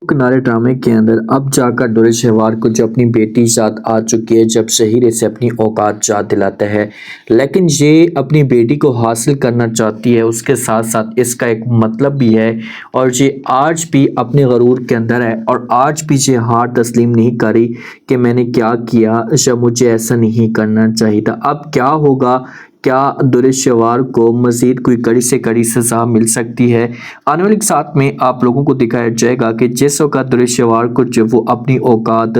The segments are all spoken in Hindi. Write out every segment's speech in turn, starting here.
किनारे ड्रामे के अंदर अब जाकर दुर्गे शेवार को जो अपनी बेटी साथ आ चुकी है, जब शहीर इसे अपनी औकात याद दिलाता है। लेकिन ये अपनी बेटी को हासिल करना चाहती है, उसके साथ साथ इसका एक मतलब भी है। और ये आज भी अपने गरूर के अंदर है और आज भी ये हार तस्लीम नहीं करी कि मैंने क्या किया, जब मुझे ऐसा नहीं करना चाहिए था। अब क्या होगा, क्या दुर्गे शेवार को मजीद कोई कड़ी से कड़ी सजा मिल सकती है? आने वाले साथ में आप लोगों को दिखाया जाएगा कि जिस वक्त दुर्गे शेवार को जब वो अपनी औकात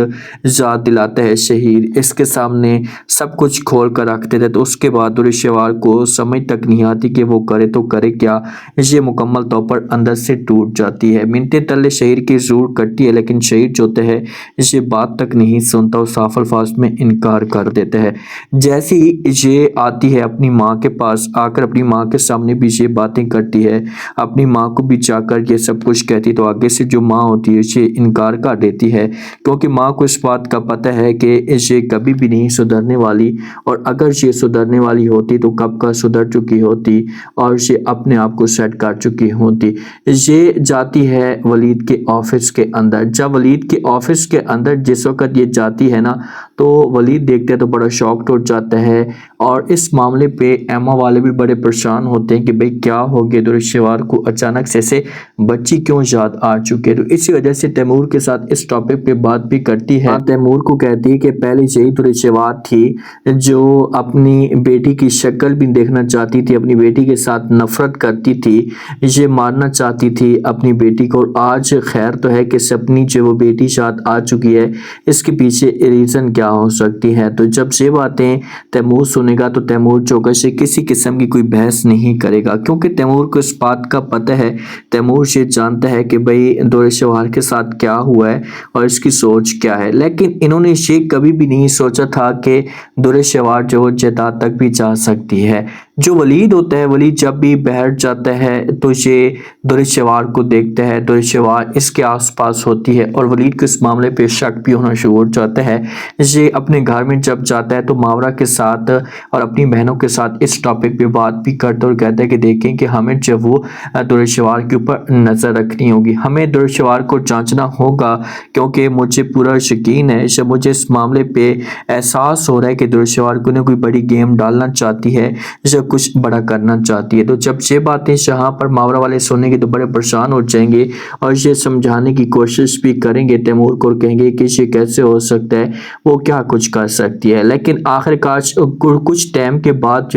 याद दिलाता है शहीद, इसके सामने सब कुछ खोल कर रख देते, तो उसके बाद दुर्गे शेवार को समझ तक नहीं आती कि वो करे तो करे क्या। ये मुकम्मल तौर पर अंदर से टूट जाती है। मिनटे तले शहीद की जरूर कटती है, लेकिन शहीद जो होता है ये बात तक नहीं सुनता और साफ अल्फाज में इनकार कर देता है। जैसे ही ये आती है अपनी माँ के पास, आकर अपनी माँ के सामने भी ये बातें करती है, अपनी माँ को भी जाकर ये सब कुछ कहती, तो आगे से जो माँ होती है ये इनकार कर देती है, क्योंकि माँ को इस बात का पता है कि ये कभी भी नहीं सुधरने वाली, और अगर ये सुधरने वाली होती तो कब का सुधर चुकी होती और ये अपने आप को सेट कर चुकी होती। ये जाती है वलीद के ऑफिस के अंदर। जब वलीद के ऑफिस के अंदर जिस वक्त ये जाती है ना, तो वलीद देखते हैं तो बड़ा शौक टूट जाता है, और इस मामले पे एमा वाले भी बड़े परेशान होते हैं कि भाई क्या हो गया, दुर्गे शेवार को अचानक से बच्ची क्यों याद आ चुकी है। तो इसी वजह से तैमूर के साथ इस टॉपिक पे बात भी करती है। तैमूर को कहती है कि पहले यही दुर्गे शेवार थी जो अपनी बेटी की शक्ल भी देखना चाहती थी, अपनी बेटी के साथ नफरत करती थी, ये मारना चाहती थी अपनी बेटी को। आज खैर तो है कि अपनी जो वो बेटी याद आ चुकी है, इसके पीछे रीजन क्या हो सकती है। तो जब ये बातें तैमूर सुनेगा तो तैमूर चौकस से किसी किस्म की कोई बहस नहीं करेगा, क्योंकि तैमूर को इस बात का पता है, तैमूर ये जानता है कि भाई दुर्गे शेवार के साथ क्या हुआ है और इसकी सोच क्या है। लेकिन इन्होंने ये कभी भी नहीं सोचा था कि दुर्गे शेवार जो जद्दाद तक भी जा सकती है। जो वलीद होता है, वलीद जब भी बैठ जाता है तो ये दुर्गे शेवार को देखता है, दुर्गे शेवार इसके आसपास होती है और वलीद को इस मामले पे शक भी होना शुरू हो जाता है। ये अपने घर में जब जाता है तो मावरा के साथ और अपनी बहनों के साथ इस टॉपिक पे बात भी करता और कहता है कि देखें कि हमें जब वो दुर्गे शेवार के ऊपर नज़र रखनी होगी, हमें दुर्गे शेवार को जांचना होगा, क्योंकि मुझे पूरा यकीन है, जब मुझे इस मामले पे एहसास हो रहा है कि दुर्गे शेवार को कोई बड़ी गेम डालना चाहती है, जब कुछ बड़ा करना चाहती है। तो जब ये बातें यहाँ पर मावरा वाले सुनेंगे तो बड़े परेशान हो जाएंगे और ये समझाने की कोशिश भी करेंगे तैमूर को, कहेंगे कि ये कैसे हो सकता है, वो क्या कुछ कर सकती है। लेकिन आखिरकार कुछ टाइम के बाद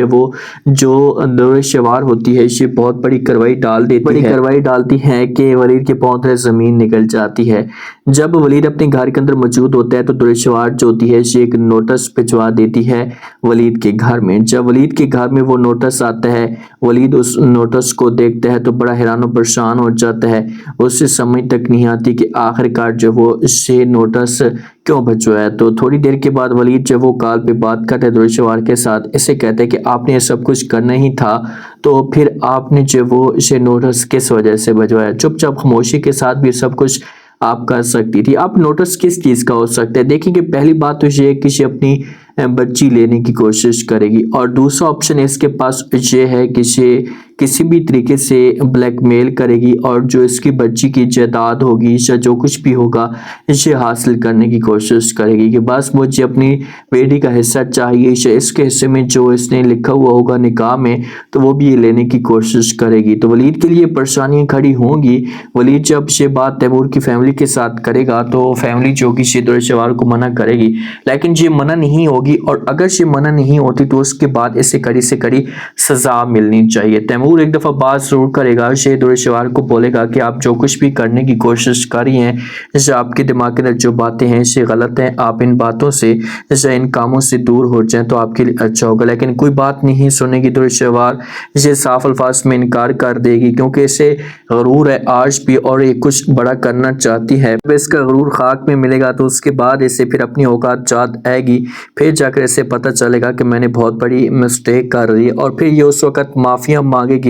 जो दुर्गे शेवार होती है, ये बहुत बड़ी कार्रवाई डालती है कि वलीद के पांव तले जमीन निकल जाती है। जब वलीद अपने घर के अंदर मौजूद होता है तो दुर्गे शेवार जो होती है ये एक नोटिस भिजवा देती है वलीद के घर में। जब वलीद के घर में वो नोटिस आता है, वलीद उस नोटिस को देखता है तो बड़ा हैरान और परेशान हो जाता है। उससे समझ तक नहीं आती कि आखिरकार जो वो इससे नोटिस क्यों भिजवाया। तो थोड़ी देर के बाद वलीद जब वो कॉल पे बात करता है दुर्गे शेवार के साथ, इसे कहते हैं कि आपने ये सब कुछ करना ही था, तो फिर आपने जो वो इसे नोटिस किस वजह से भिजवाया। चुपचाप खामोशी के साथ भी सब कुछ आप कर सकती थी। आप नोटिस किस चीज़ का हो सकता है? देखिए कि पहली बात तो ये है कि ये अपनी बच्ची लेने की कोशिश करेगी, और दूसरा ऑप्शन इसके पास ये है कि ये किसी भी तरीके से ब्लैकमेल करेगी और जो इसकी बच्ची की जायदाद होगी या जो कुछ भी होगा इसे हासिल करने की कोशिश करेगी कि बस मुझे अपनी बेटी का हिस्सा चाहिए, या इसके हिस्से में जो इसने लिखा हुआ होगा निकाह में तो वो भी ये लेने की कोशिश करेगी। तो वलीद के लिए परेशानियां खड़ी होंगी। वलीद जब ये बात तैमूर की फैमिली के साथ करेगा तो फैमिली जो कि दुर्गे शेवार को मना करेगी, लेकिन ये मना नहीं होगी, और अगर ये मना नहीं होती तो उसके बाद इसे कड़ी से कड़ी सजा मिलनी चाहिए। तैमूर एक दफा बात जरूर करेगा, ये दुर्गे शेवार को बोलेगा कि आप जो कुछ भी करने की कोशिश कर रही हैं, जैसे आपके दिमाग के अंदर जो बातें हैं ये गलत हैं, आप इन बातों से जैसे इन कामों से दूर हो जाएं तो आपके लिए अच्छा होगा। लेकिन कोई बात नहीं सुनेगी दुर्गे शेवार, इसे साफ अल्फाज में इनकार कर देगी, क्योंकि इसे गरूर है आज भी और ये कुछ बड़ा करना चाहती है। जब इसका गरूर खाक में मिलेगा तो उसके बाद इसे फिर अपनी औकात याद आएगी, फिर जाकर इसे पता चलेगा कि मैंने बहुत बड़ी मिस्टेक कर दी, और फिर ये उस वक्त माफिया मांगेगी,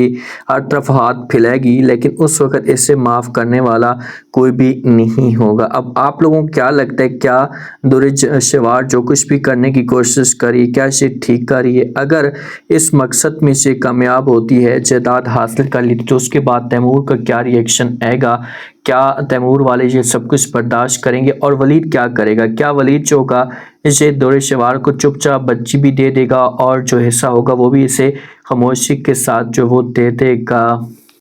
हर तरफ हाथ फैलाएगी, लेकिन उस वक्त इसे माफ करने वाला कोई भी नहीं होगा। अब आप लोगों को क्या लगता है, क्या दुर्गे शेवार जो कुछ भी करने की कोशिश करी क्या इसे ठीक करी है? अगर इस मकसद में से कामयाब होती है, जायदाद हासिल कर ली, तो उसके बाद तैमूर का क्या रिएक्शन आएगा, क्या तैमूर वाले ये सब कुछ बर्दाश्त करेंगे और वलीद क्या करेगा? क्या वलीद जो होगा इसे दौरेशवार को चुपचाप बच्ची भी दे देगा और जो हिस्सा होगा वो भी इसे खामोशी के साथ जो वो दे देगा?